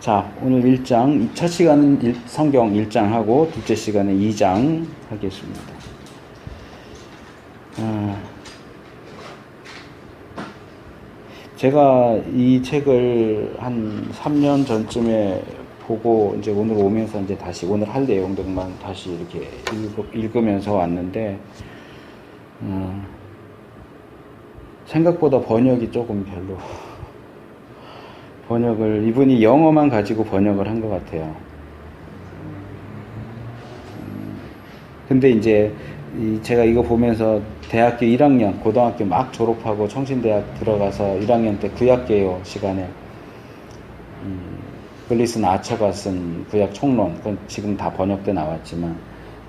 자, 오늘 1장, 첫 시간은 성경 1장 하고, 둘째 시간은 2장 하겠습니다. 제가 이 책을 한 3년 전쯤에 보고, 이제 오늘 오면서 이제 다시 오늘 할 내용들만 다시 이렇게 읽으면서 왔는데, 생각보다 번역이 조금 별로. 번역을 이분이 영어만 가지고 번역을 한 것 같아요. 근데 이제 제가 이거 보면서 대학교 1학년, 고등학교 막 졸업하고 청신대학 들어가서 1학년 때 구약개요 시간에 글리슨 아처가 쓴 구약 총론, 그건 지금 다 번역돼 나왔지만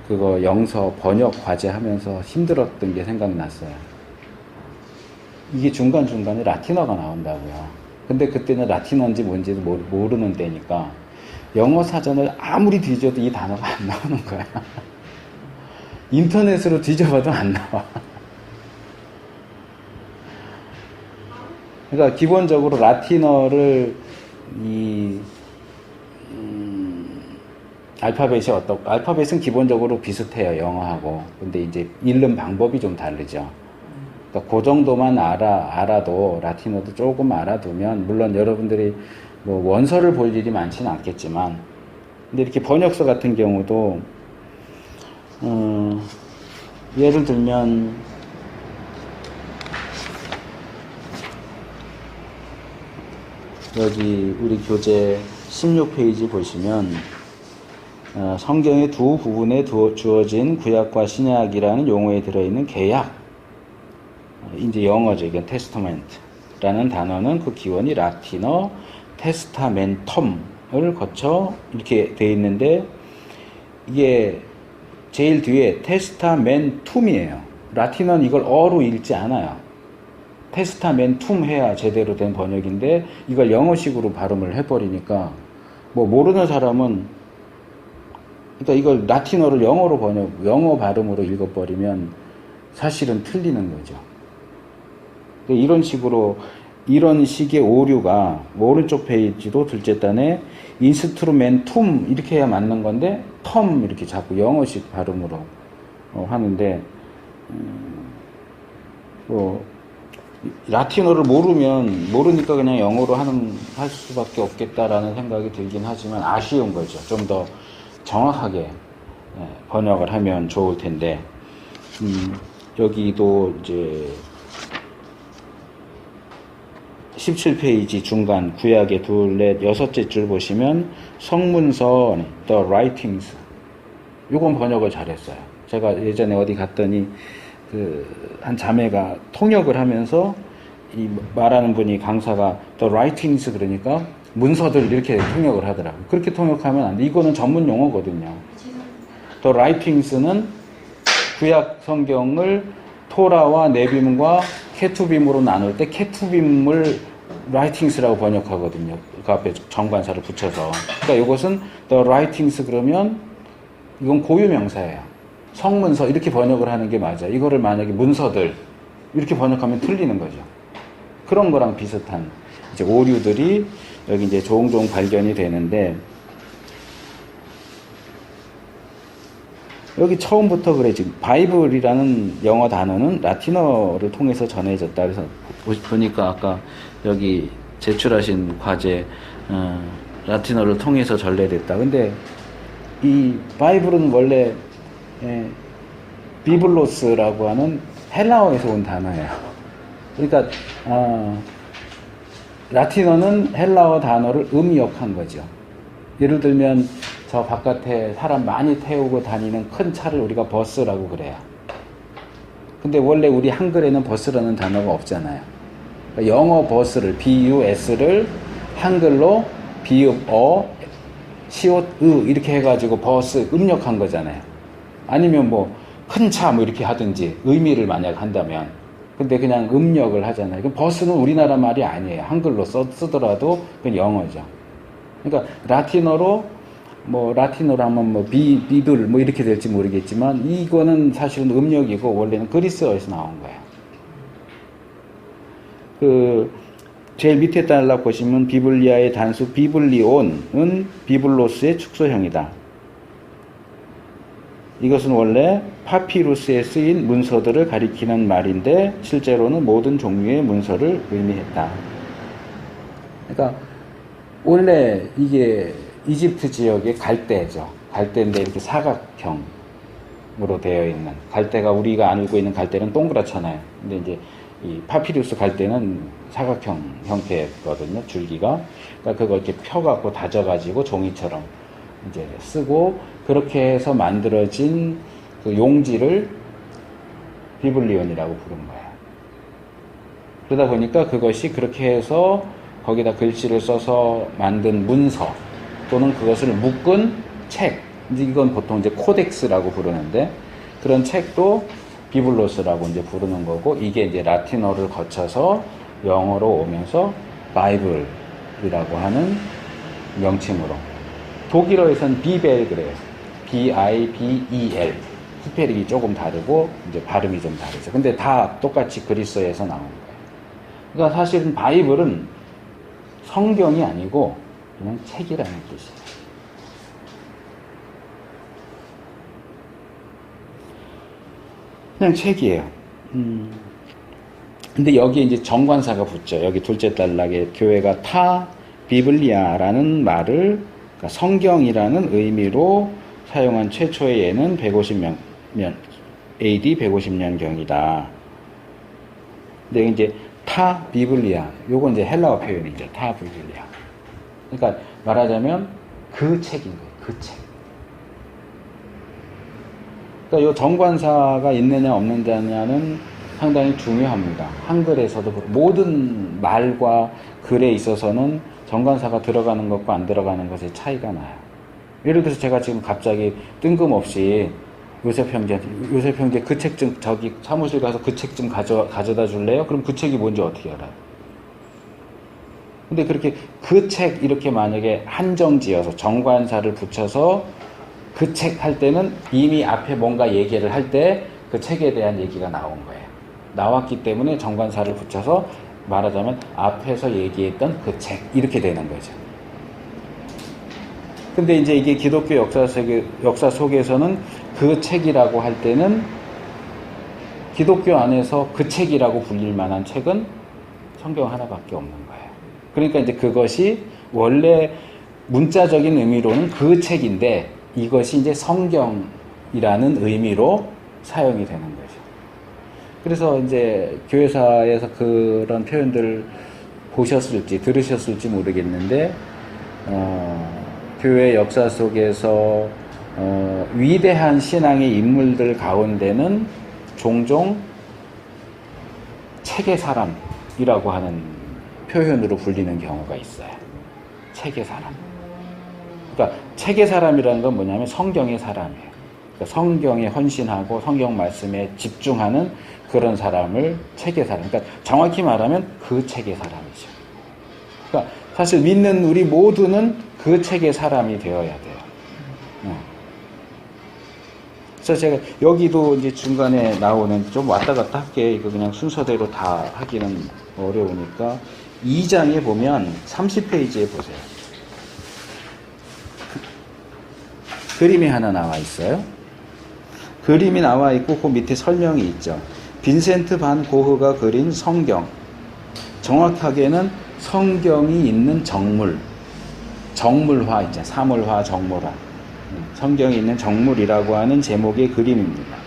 그거 영서 번역 과제 하면서 힘들었던 게 생각났어요. 이게 중간중간에 라틴어가 나온다고요. 근데 그때는 라틴어인지 뭔지도 모르는 때니까 영어 사전을 아무리 뒤져도 이 단어가 안 나오는 거야. 인터넷으로 뒤져봐도 안 나와. 그러니까 기본적으로 라틴어를 알파벳은 기본적으로 비슷해요, 영어하고. 근데 이제 읽는 방법이 좀 다르죠. 그러니까 그 정도만 알아도 라틴어도 조금 알아두면, 물론 여러분들이 뭐 원서를 볼 일이 많지는 않겠지만, 근데 이렇게 번역서 같은 경우도 예를 들면 여기 우리 교재 16페이지 보시면 성경의 두 부분에 주어진 구약과 신약이라는 용어에 들어있는 개약, 이제 영어죠. 이게 테스터멘트라는 단어는 그 기원이 라틴어 테스타멘텀을 거쳐 이렇게 돼 있는데, 이게 제일 뒤에 테스타멘툼이에요. 라틴어는 이걸 어로 읽지 않아요. 테스타멘툼 해야 제대로 된 번역인데 이걸 영어식으로 발음을 해버리니까 뭐 모르는 사람은, 그러니까 이걸 라틴어를 영어 발음으로 읽어버리면 사실은 틀리는 거죠. 이런 식의 오류가 오른쪽 페이지도 둘째 단에 인스트루멘툼 이렇게 해야 맞는 건데 텀 이렇게 자꾸 영어식 발음으로 하는데, 라틴어를 모르니까 그냥 영어로 할 수밖에 없겠다라는 생각이 들긴 하지만 아쉬운 거죠. 좀 더 정확하게 번역을 하면 좋을 텐데, 여기도 이제 17페이지 중간 구약의 여섯째 줄 보시면 성문서 The Writings, 요건 번역을 잘했어요. 제가 예전에 어디 갔더니 한 자매가 통역을 하면서 이 말하는 분이 강사가 The Writings 그러니까 문서들 이렇게 통역을 하더라고요. 그렇게 통역하면 안 돼. 이거는 전문 용어거든요. The Writings는 구약 성경을 토라와 네빔과 케투빔으로 나눌 때 케투빔을 라이팅스라고 번역하거든요. 그 앞에 정관사를 붙여서. 그러니까 이것은 the writings 그러면 이건 고유명사예요. 성문서 이렇게 번역을 하는 게 맞아요. 이거를 만약에 문서들 이렇게 번역하면 틀리는 거죠. 그런 거랑 비슷한 이제 오류들이 여기 이제 종종 발견이 되는데, 여기 처음부터 그래. 지금 바이블이라는 영어 단어는 라틴어를 통해서 전해졌다. 그래서 보니까 아까 여기 제출하신 과제 라틴어를 통해서 전래됐다. 근데 이 바이블은 원래 비블로스라고 하는 헬라어에서 온 단어예요. 그러니까 라틴어는 헬라어 단어를 음역한 거죠. 예를 들면 저 바깥에 사람 많이 태우고 다니는 큰 차를 우리가 버스라고 그래요. 근데 원래 우리 한글에는 버스라는 단어가 없잖아요. 그러니까 영어 버스를 BUS를 한글로 비읍 시옷 이렇게 해가지고 버스 음역한 거잖아요. 아니면 뭐 큰 차 뭐 이렇게 하든지 의미를 만약 한다면, 근데 그냥 음역을 하잖아요. 그럼 버스는 우리나라 말이 아니에요. 한글로 쓰더라도 그건 영어죠. 그러니까 라틴어로 하면 비둘 이렇게 될지 모르겠지만 이거는 사실은 음역이고 원래는 그리스어에서 나온 거예요. 제일 밑에 단락 보시면 비블리아의 단수 비블리온은 비블로스의 축소형이다. 이것은 원래 파피루스에 쓰인 문서들을 가리키는 말인데 실제로는 모든 종류의 문서를 의미했다. 그러니까 원래 이게 이집트 지역의 갈대죠. 갈대인데 이렇게 사각형으로 되어 있는, 갈대가 우리가 알고 있는 갈대는 동그랗잖아요. 근데 이제 이 파피루스 갈대는 사각형 형태거든요. 줄기가. 그러니까 그거 이렇게 펴갖고 다져가지고 종이처럼 이제 쓰고, 그렇게 해서 만들어진 그 용지를 비블리온이라고 부른 거예요. 그러다 보니까 그것이 그렇게 해서 거기다 글씨를 써서 만든 문서 또는 그것을 묶은 책, 이제 이건 보통 이제 코덱스라고 부르는데, 그런 책도 비블로스라고 이제 부르는 거고, 이게 이제 라틴어를 거쳐서 영어로 오면서 바이블이라고 하는 명칭으로. 독일어에서는 비벨 그래요. B-I-B-E-L. 스페링이 조금 다르고 이제 발음이 좀 다르죠. 근데 다 똑같이 그리스어에서 나온 거예요. 그러니까 사실은 바이블은 성경이 아니고 그냥 책이라는 뜻이에요. 그냥 책이에요. 근데 여기에 이제 정관사가 붙죠. 여기 둘째 단락에 교회가 타 비블리아라는 말을, 그러니까 성경이라는 의미로 사용한 최초의 예는 150년, AD 150년경이다. 근데 이제 타 비블리아, 요건 이제 헬라어 표현이죠. 타 비블리아. 그러니까 말하자면 그 책인 거예요. 그 책. 그러니까 요 정관사가 있느냐 없느냐는 상당히 중요합니다. 한글에서도 모든 말과 글에 있어서는 정관사가 들어가는 것과 안 들어가는 것의 차이가 나요. 예를 들어서 제가 지금 갑자기 뜬금없이 요셉 형제 그 책 좀 저기 사무실 가서 그 책 좀 가져다 줄래요? 그럼 그 책이 뭔지 어떻게 알아요? 근데 그렇게 그 책 이렇게 만약에 한정지어서 정관사를 붙여서 그 책 할 때는 이미 앞에 뭔가 얘기를 할 때 그 책에 대한 얘기가 나온 거예요. 나왔기 때문에 정관사를 붙여서 말하자면 앞에서 얘기했던 그 책 이렇게 되는 거죠. 근데 이제 이게 기독교 역사 속에서는 그 책이라고 할 때는 기독교 안에서 그 책이라고 불릴 만한 책은 성경 하나밖에 없는 거예요. 그러니까 이제 그것이 원래 문자적인 의미로는 그 책인데 이것이 이제 성경이라는 의미로 사용이 되는 거죠. 그래서 이제 교회사에서 그런 표현들 보셨을지 들으셨을지 모르겠는데, 교회 역사 속에서 위대한 신앙의 인물들 가운데는 종종 책의 사람이라고 하는 표현으로 불리는 경우가 있어요. 책의 사람. 그러니까 책의 사람이라는 건 뭐냐면 성경의 사람이에요. 그러니까 성경에 헌신하고 성경 말씀에 집중하는 그런 사람을 책의 사람. 그러니까 정확히 말하면 그 책의 사람이죠. 그러니까 사실 믿는 우리 모두는 그 책의 사람이 되어야 돼요. 그래서 제가 여기도 이제 중간에 나오는 좀 왔다 갔다 할게요. 이거 그냥 순서대로 다 하기는 어려우니까 2장에 보면 30페이지에 보세요. 그림이 하나 나와 있어요. 그림이 나와 있고 그 밑에 설명이 있죠. 빈센트 반 고흐가 그린 성경. 정확하게는 성경이 있는 정물. 정물화 있잖아요. 사물화, 정물화. 성경이 있는 정물이라고 하는 제목의 그림입니다.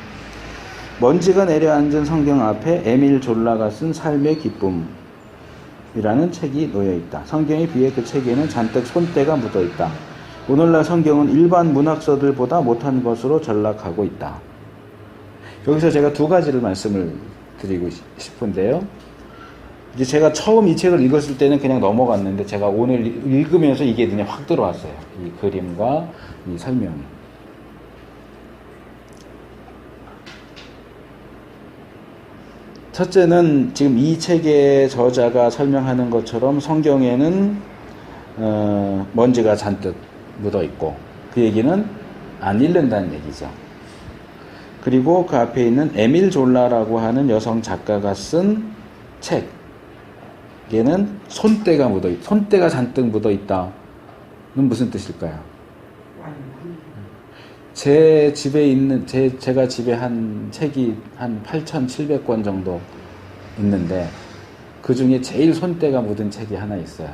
먼지가 내려앉은 성경 앞에 에밀 졸라가 쓴 삶의 기쁨이라는 책이 놓여 있다. 성경에 비해 그 책에는 잔뜩 손때가 묻어 있다. 오늘날 성경은 일반 문학서들보다 못한 것으로 전락하고 있다. 여기서 제가 두 가지를 말씀을 드리고 싶은데요. 이제 제가 처음 이 책을 읽었을 때는 그냥 넘어갔는데 제가 오늘 읽으면서 이게 눈에 확 들어왔어요. 이 그림과 이 설명이. 첫째는 지금 이 책의 저자가 설명하는 것처럼 성경에는 먼지가 잔뜩 묻어 있고 그 얘기는 안 읽는다는 얘기죠. 그리고 그 앞에 있는 에밀 졸라라고 하는 여성 작가가 쓴 책, 얘는 손때가 잔뜩 묻어 있다는 무슨 뜻일까요? 제 집에 있는 제가 집에 한 책이 한 8,700권 정도 있는데 그 중에 제일 손때가 묻은 책이 하나 있어요.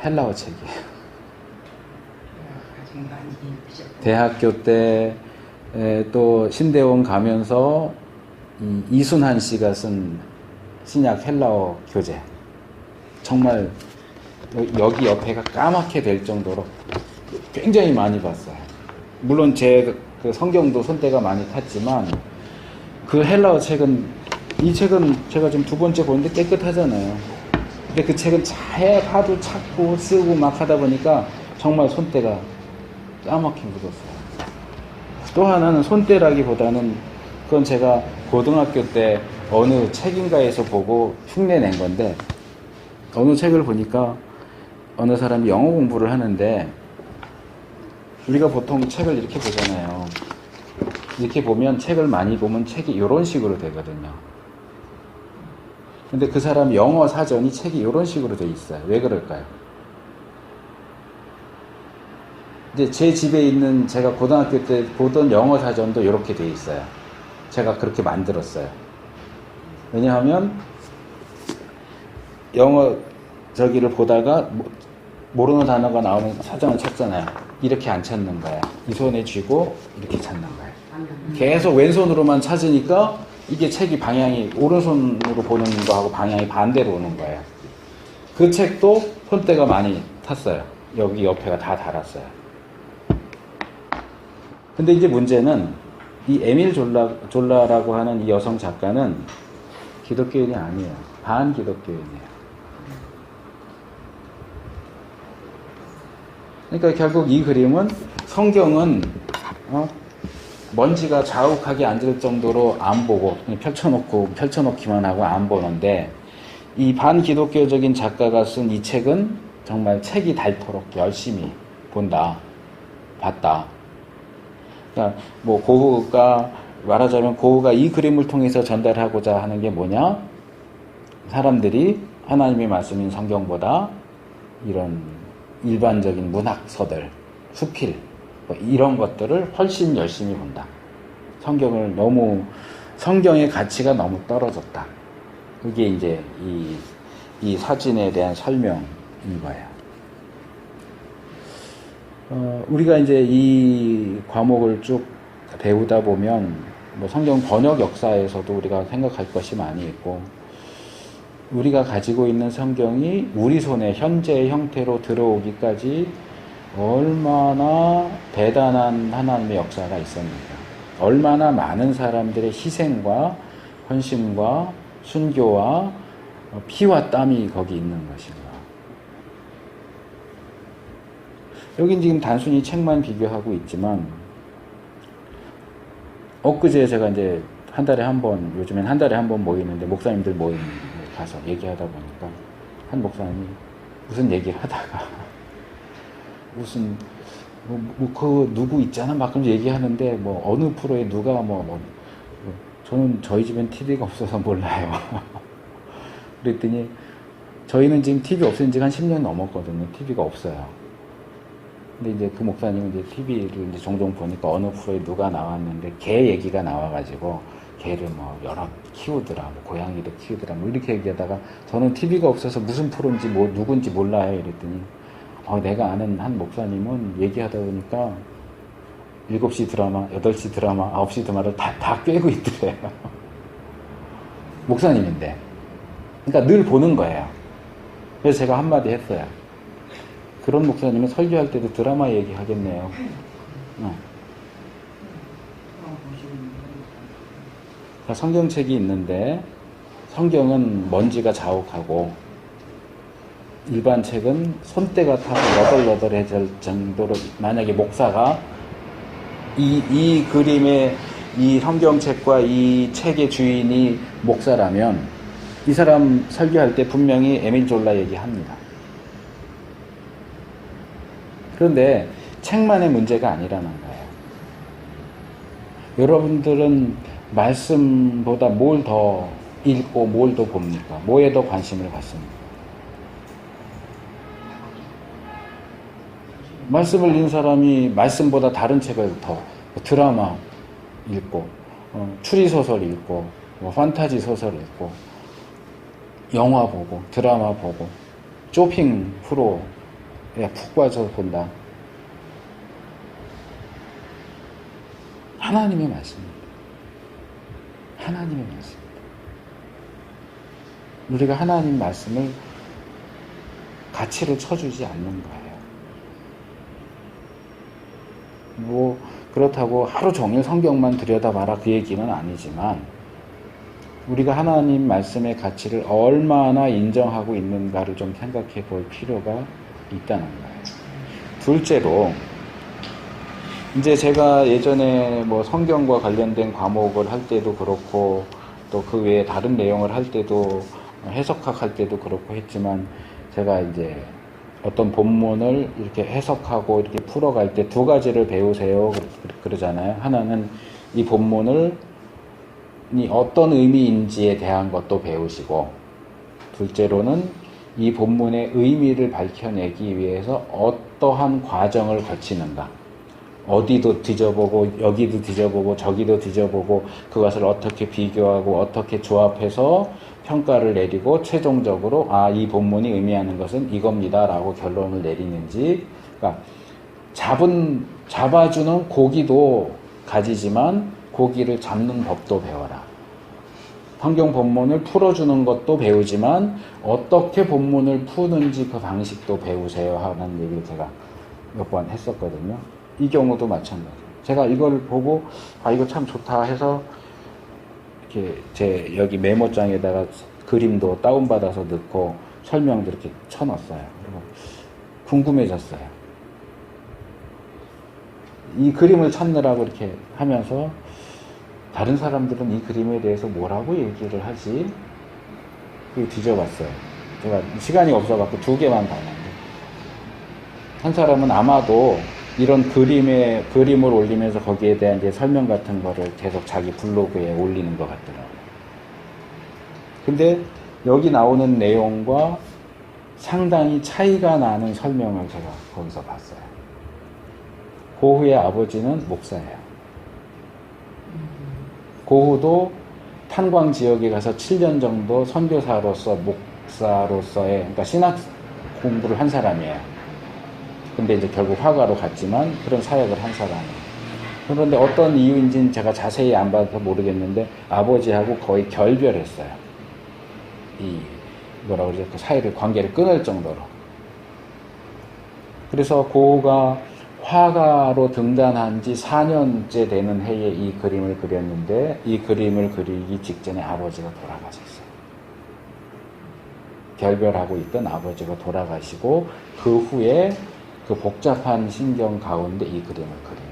헬라어 책이에요. 대학교 때 또 신대원 가면서 이순한 씨가 쓴 신약 헬라어 교재. 정말 여기 옆에가 까맣게 될 정도로 굉장히 많이 봤어요. 물론 제 그 성경도 손때가 많이 탔지만 그 헬라어 책은 이 책은 제가 지금 두 번째 보는데 깨끗하잖아요. 근데 그 책은 하도 찾고 쓰고 막 하다 보니까 정말 손때가 까맣게 묻었어요. 또 하나는 손때라기보다는 그건 제가 고등학교 때 어느 책인가에서 보고 흉내 낸 건데 어느 책을 보니까 어느 사람이 영어 공부를 하는데 우리가 보통 책을 이렇게 보잖아요. 이렇게 보면 책을 많이 보면 책이 이런 식으로 되거든요. 근데 그 사람 영어 사전이 책이 이런 식으로 돼 있어요. 왜 그럴까요? 이제 제 집에 있는 제가 고등학교 때 보던 영어 사전도 이렇게 돼 있어요. 제가 그렇게 만들었어요. 왜냐하면 영어 저기를 보다가 모르는 단어가 나오면 사전을 찾잖아요. 이렇게 안 찾는 거예요. 이 손에 쥐고 이렇게 찾는 거예요. 계속 왼손으로만 찾으니까 이게 책이 방향이 오른손으로 보는 거하고 방향이 반대로 오는 거예요. 그 책도 손때가 많이 탔어요. 여기 옆에가 다 달았어요. 근데 이제 문제는 이 에밀 졸라라고 하는 이 여성 작가는 기독교인이 아니에요. 반기독교인이에요. 그러니까 결국 이 그림은 성경은 먼지가 자욱하게 앉을 정도로 안 보고 펼쳐놓기만 하고 안 보는데 이 반기독교적인 작가가 쓴 이 책은 정말 책이 닳도록 열심히 봤다. 그러니까 뭐 말하자면 고흐가 이 그림을 통해서 전달하고자 하는 게 뭐냐? 사람들이 하나님의 말씀인 성경보다 이런 일반적인 문학서들, 수필 이런 것들을 훨씬 열심히 본다. 성경의 가치가 너무 떨어졌다. 이게 이제 이 사진에 대한 설명인 거예요. 우리가 이제 이 과목을 쭉 배우다 보면 뭐 성경 번역 역사에서도 우리가 생각할 것이 많이 있고 우리가 가지고 있는 성경이 우리 손에 현재의 형태로 들어오기까지 얼마나 대단한 하나님의 역사가 있었는가. 얼마나 많은 사람들의 희생과 헌신과 순교와 피와 땀이 거기 있는 것인가. 여긴 지금 단순히 책만 비교하고 있지만 엊그제 제가 이제 요즘엔 한 달에 한 번 모이는데 목사님들 모임 가서 얘기하다 보니까 한 목사님이 무슨 얘기를 하다가 무슨 그 누구 있잖아 막 그런 얘기하는데 뭐 어느 프로에 누가 저는 저희 집엔 TV가 없어서 몰라요. 그랬더니 저희는 지금 TV 없앤 지가 한 10년 넘었거든요. TV가 없어요. 근데 이제 그 목사님은 이제 TV를 이제 종종 보니까 어느 프로에 누가 나왔는데 개 얘기가 나와가지고 개를 뭐 여러 키우더라, 뭐 고양이를 키우더라, 뭐 이렇게 얘기하다가 저는 TV가 없어서 무슨 프로인지 누군지 몰라요. 이랬더니 내가 아는 한 목사님은 얘기하다 보니까 7시 드라마, 8시 드라마, 9시 드라마를 다 꿰고 있더래요. 목사님인데. 그러니까 늘 보는 거예요. 그래서 제가 한마디 했어요. 그런 목사님은 설교할 때도 드라마 얘기하겠네요. 성경책이 있는데 성경은 먼지가 자욱하고 일반 책은 손때가 타서 너덜너덜해질 정도로 만약에 목사가 이 그림의 이 성경책과 이 책의 주인이 목사라면 이 사람 설교할 때 분명히 에밀 졸라 얘기합니다. 그런데 책만의 문제가 아니라는 거예요. 여러분들은 말씀보다 뭘 더 읽고 뭘 더 봅니까? 뭐에 더 관심을 갖습니까? 말씀을 읽는 사람이 말씀보다 다른 책을 더 드라마 읽고 추리소설 읽고 뭐 판타지 소설 읽고 영화 보고 드라마 보고 쇼핑 프로에 푹 빠져 본다. 하나님의 말씀입니다. 하나님의 말씀입니다. 우리가 하나님 말씀을 가치를 쳐주지 않는 거예요. 뭐 그렇다고 하루 종일 성경만 들여다봐라 그 얘기는 아니지만 우리가 하나님 말씀의 가치를 얼마나 인정하고 있는가를 좀 생각해 볼 필요가 있다는 거예요. 둘째로 이제 제가 예전에 뭐 성경과 관련된 과목을 할 때도 그렇고 또 그 외에 다른 내용을 할 때도 해석학 할 때도 그렇고 했지만 제가 이제 어떤 본문을 이렇게 해석하고 이렇게 풀어갈 때 두 가지를 배우세요 그러잖아요. 하나는 이 본문을 어떤 의미인지에 대한 것도 배우시고 둘째로는 이 본문의 의미를 밝혀내기 위해서 어떠한 과정을 거치는가 어디도 뒤져보고 여기도 뒤져보고 저기도 뒤져보고 그것을 어떻게 비교하고 어떻게 조합해서 평가를 내리고 최종적으로 이 본문이 의미하는 것은 이겁니다 라고 결론을 내리는지 그러니까 잡아주는 고기도 가지지만 고기를 잡는 법도 배워라. 성경 본문을 풀어주는 것도 배우지만 어떻게 본문을 푸는지 그 방식도 배우세요 하는 얘기를 제가 몇 번 했었거든요. 이 경우도 마찬가지예요. 제가 이걸 보고 이거 참 좋다 해서 이렇게 제 여기 메모장에다가 그림도 다운받아서 넣고 설명도 이렇게 쳐놨어요. 그리고 궁금해졌어요. 이 그림을 찾느라고 이렇게 하면서 다른 사람들은 이 그림에 대해서 뭐라고 얘기를 하지? 그 뒤져봤어요. 제가 시간이 없어갖고 2개만 봤는데 한 사람은 아마도 이런 그림을 올리면서 거기에 대한 이제 설명 같은 거를 계속 자기 블로그에 올리는 것 같더라고요. 근데 여기 나오는 내용과 상당히 차이가 나는 설명을 제가 거기서 봤어요. 고흐의 아버지는 목사예요. 고흐도 탄광 지역에 가서 7년 정도 선교사로서 목사로서의 그러니까 신학 공부를 한 사람이에요. 근데 이제 결국 화가로 갔지만 그런 사역을 한 사람이에요. 그런데 어떤 이유인지는 제가 자세히 안 봐서 모르겠는데 아버지하고 거의 결별했어요. 뭐라 그러죠? 그 사이를 관계를 끊을 정도로. 그래서 고흐가 화가로 등단한 지 4년째 되는 해에 이 그림을 그렸는데 이 그림을 그리기 직전에 아버지가 돌아가셨어요. 결별하고 있던 아버지가 돌아가시고 그 후에 그 복잡한 신경 가운데 이 그림을 그린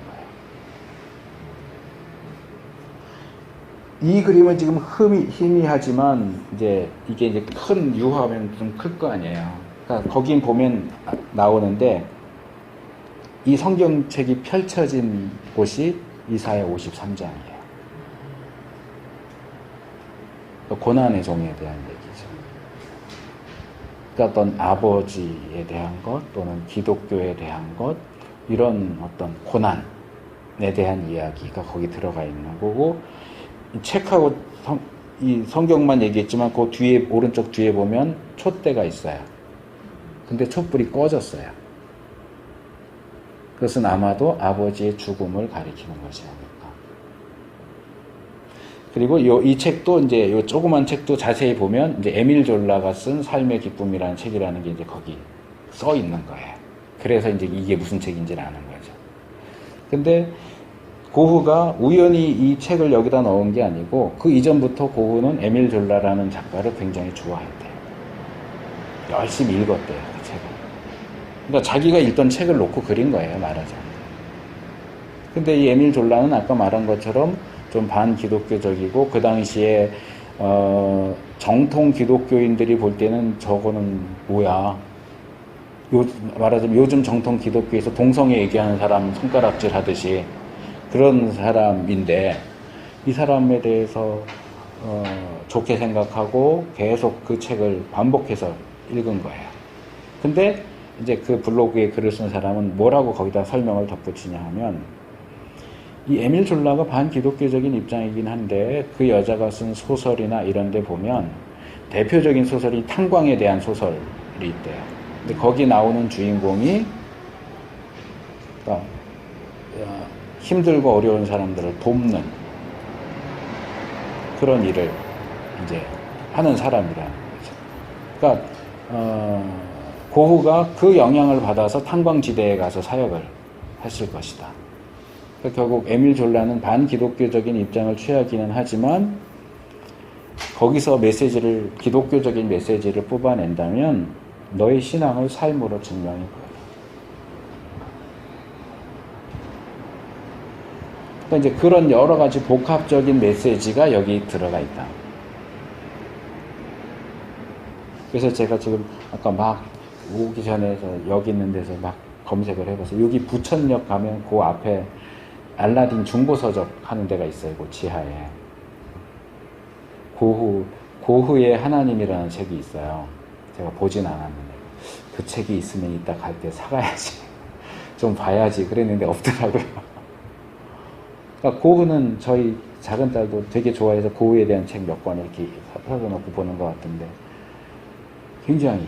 거예요. 이 그림은 지금 희미하지만 이제 이게 이제 큰 유화면 좀 클 거 아니에요. 그러니까 거긴 보면 나오는데 이 성경책이 펼쳐진 곳이 이사야 53장이에요. 고난의 종에 대한 얘기죠. 그러니까 어떤 아버지에 대한 것 또는 기독교에 대한 것 이런 어떤 고난에 대한 이야기가 거기 들어가 있는 거고 이 책하고 이 성경만 얘기했지만 그 뒤에 오른쪽 뒤에 보면 촛대가 있어요. 근데 촛불이 꺼졌어요. 그것은 아마도 아버지의 죽음을 가리키는 것이 아닐까. 그리고 이 책도 이제 요 조그만 책도 자세히 보면 이제 에밀 졸라가 쓴 삶의 기쁨이라는 책이라는 게 이제 거기 써 있는 거예요. 그래서 이제 이게 무슨 책인지를 아는 거죠. 근데 고흐가 우연히 이 책을 여기다 넣은 게 아니고 그 이전부터 고흐는 에밀 졸라라는 작가를 굉장히 좋아했대요. 열심히 읽었대요, 그 책을. 그러니까 자기가 읽던 책을 놓고 그린 거예요, 말하자면. 근데 이 에밀 졸라는 아까 말한 것처럼 좀 반기독교적이고 그 당시에 정통 기독교인들이 볼 때는 저거는 뭐야. 말하자면 요즘 정통 기독교에서 동성애 얘기하는 사람 손가락질 하듯이 그런 사람인데 이 사람에 대해서 좋게 생각하고 계속 그 책을 반복해서 읽은 거예요. 근데 이제 그 블로그에 글을 쓴 사람은 뭐라고 거기다 설명을 덧붙이냐 하면, 이 에밀 졸라가 반기독교적인 입장이긴 한데 그 여자가 쓴 소설이나 이런 데 보면 대표적인 소설이 탄광에 대한 소설이 있대요. 근데 거기 나오는 주인공이 그러니까 힘들고 어려운 사람들을 돕는 그런 일을 이제 하는 사람이라는 거죠. 그러니까 고흐가 그 영향을 받아서 탄광지대에 가서 사역을 했을 것이다. 그러니까 결국 에밀 졸라는 반기독교적인 입장을 취하기는 하지만 거기서 메시지를, 기독교적인 메시지를 뽑아낸다면 너의 신앙을 삶으로 증명해 보여요. 그러니까 이제 그런 여러 가지 복합적인 메시지가 여기 들어가 있다. 그래서 제가 지금 아까 막 오기 전에 여기 있는 데서 막 검색을 해봤어요. 여기 부천역 가면 그 앞에 알라딘 중고서적 하는 데가 있어요. 그 지하에. 고흐의 하나님이라는 책이 있어요. 제가 보진 않았는데 그 책이 있으면 이따 갈 때 사가야지. 좀 봐야지 그랬는데 없더라고요. 그러니까 고흐는 저희 작은 딸도 되게 좋아해서 고흐에 대한 책 몇 권 이렇게 사서 놓고 보는 것 같은데 굉장히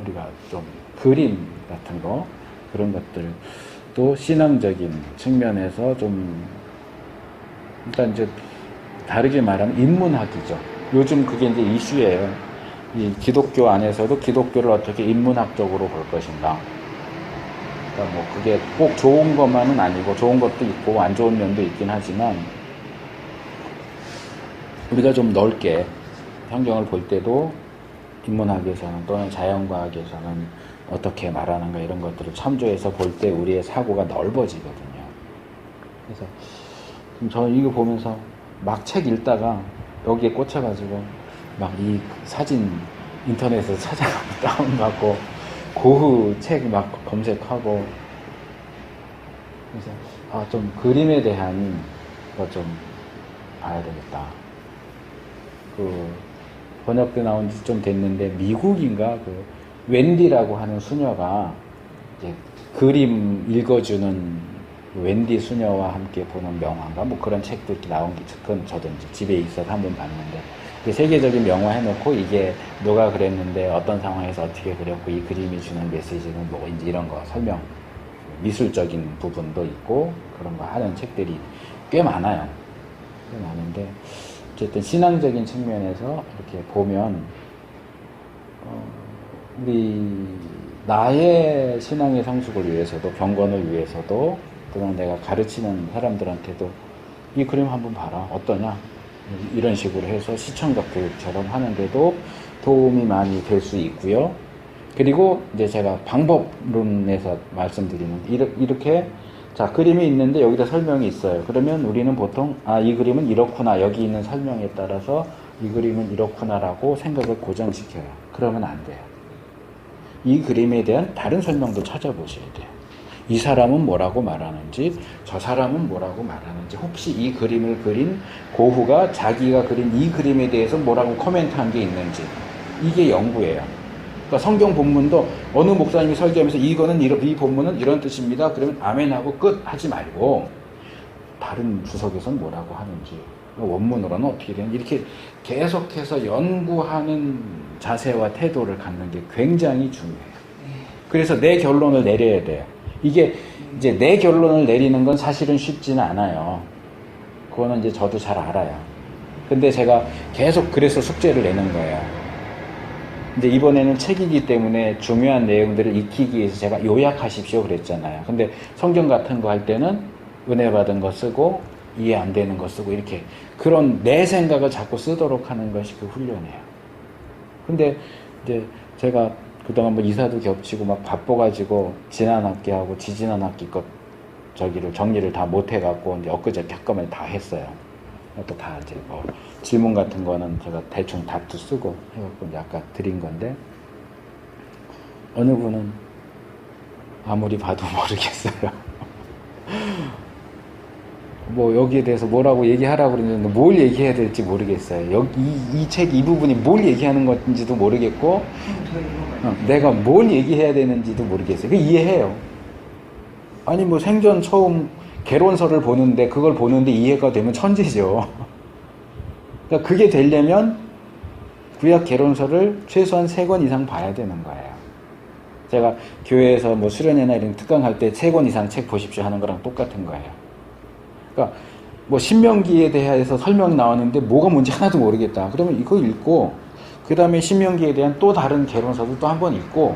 우리가 좀 그림 같은 거 그런 것들 또 신앙적인 측면에서 좀 일단 이제 다르게 말하면 인문학이죠. 요즘 그게 이제 이슈예요. 이 기독교 안에서도 기독교를 어떻게 인문학적으로 볼 것인가. 그러니까 뭐 그게 꼭 좋은 것만은 아니고 좋은 것도 있고 안 좋은 면도 있긴 하지만 우리가 좀 넓게 성경을 볼 때도 인문학에서는 또는 자연과학에서는 어떻게 말하는가 이런 것들을 참조해서 볼 때 우리의 사고가 넓어지거든요. 그래서 저는 이거 보면서 막 책 읽다가 여기에 꽂혀가지고 막 이 사진 인터넷에서 찾아가고 다운받고 고흐 책 막 검색하고 그래서 좀 그림에 대한 거 좀 봐야 되겠다. 그 번역도 나온 지 좀 됐는데 미국인가 그 웬디라고 하는 수녀가 이제 그림 읽어주는 웬디 수녀와 함께 보는 명화인가 뭐 그런 책도 이렇게 나온 게 그건 저도 이제 집에 있어서 한번 봤는데 세계적인 명화 해놓고 이게 누가 그랬는데 어떤 상황에서 어떻게 그렸고 이 그림이 주는 메시지는 뭐 이제 이런 거 설명 미술적인 부분도 있고 그런 거 하는 책들이 꽤 많아요. 꽤 많은데 어쨌든 신앙적인 측면에서 이렇게 보면 우리 나의 신앙의 성숙을 위해서도 경건을 위해서도 또는 내가 가르치는 사람들한테도 이 그림 한번 봐라 어떠냐 이런 식으로 해서 시청각 교육처럼 하는데도 도움이 많이 될 수 있고요. 그리고 이제 제가 방법론에서 말씀드리는 이렇게 자 그림이 있는데 여기다 설명이 있어요. 그러면 우리는 보통 이 그림은 이렇구나 여기 있는 설명에 따라서 이 그림은 이렇구나라고 생각을 고정시켜요. 그러면 안 돼요. 이 그림에 대한 다른 설명도 찾아보셔야 돼요. 이 사람은 뭐라고 말하는지 저 사람은 뭐라고 말하는지 혹시 이 그림을 그린 고흐가 자기가 그린 이 그림에 대해서 뭐라고 코멘트한 게 있는지 이게 연구예요. 그러니까 성경 본문도 어느 목사님이 설교하면서 이거는 이 본문은 이런 뜻입니다. 그러면 아멘하고 끝 하지 말고 다른 주석에서는 뭐라고 하는지 원문으로는 어떻게 되는지 이렇게 계속해서 연구하는 자세와 태도를 갖는 게 굉장히 중요해요. 그래서 내 결론을 내려야 돼요. 이게 이제 내 결론을 내리는 건 사실은 쉽지는 않아요. 그거는 이제 저도 잘 알아요. 근데 제가 계속 그래서 숙제를 내는 거예요. 근데 이번에는 책이기 때문에 중요한 내용들을 익히기 위해서 제가 요약하십시오 그랬잖아요. 근데 성경 같은 거 할 때는 은혜 받은 거 쓰고 이해 안 되는 거 쓰고 이렇게 그런 내 생각을 자꾸 쓰도록 하는 것이 그 훈련이에요. 근데 이제 제가 그동안 뭐 이사도 겹치고 막 바빠가지고 지난 학기하고 지지난 학기 것 저기를 정리를 다 못 해갖고 이제 엊그저께 학과를 다 했어요. 또 다 이제 뭐 질문 같은 거는 제가 대충 답도 쓰고 해갖고 이제 아까 드린 건데 어느 분은 아무리 봐도 모르겠어요. 뭐 여기에 대해서 뭐라고 얘기하라고 그러는데 뭘 얘기해야 될지 모르겠어요. 이 책 이 부분이 뭘 얘기하는 건지도 모르겠고 내가 뭘 얘기해야 되는지도 모르겠어요. 그 이해해요. 아니 뭐 생전 처음 개론서를 보는데 그걸 보는데 이해가 되면 천재죠. 그러니까 그게 되려면 구약 개론서를 최소한 3권 이상 봐야 되는 거예요. 제가 교회에서 뭐 수련회나 이런 특강할 때 3권 이상 책 보십시오 하는 거랑 똑같은 거예요. 그러니까 뭐 신명기에 대해서 설명이 나왔는데 뭐가 뭔지 하나도 모르겠다. 그러면 이거 읽고 그 다음에 신명기에 대한 또 다른 개론서도 또 한 번 읽고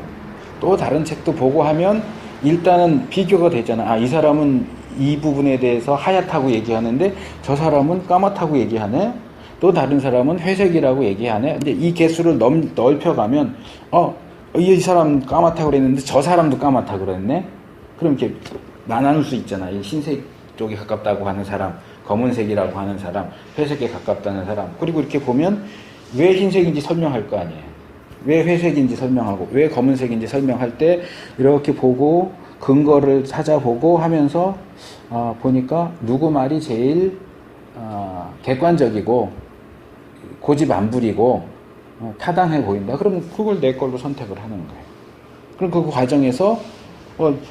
또 다른 책도 보고 하면 일단은 비교가 되잖아. 아, 이 사람은 이 부분에 대해서 하얗다고 얘기하는데 저 사람은 까맣다고 얘기하네. 또 다른 사람은 회색이라고 얘기하네. 근데 이 개수를 넓혀가면 이 사람 까맣다고 그랬는데 저 사람도 까맣다고 그랬네. 그럼 이렇게 나눌 수 있잖아. 이 흰색 쪽에 가깝다고 하는 사람, 검은색이라고 하는 사람, 회색에 가깝다는 사람. 그리고 이렇게 보면 왜 흰색인지 설명할 거 아니에요. 왜 회색인지 설명하고 왜 검은색인지 설명할 때 이렇게 보고 근거를 찾아보고 하면서 보니까 누구 말이 제일 객관적이고 고집 안 부리고 타당해 보인다. 그럼 그걸 내 걸로 선택을 하는 거예요. 그럼 그 과정에서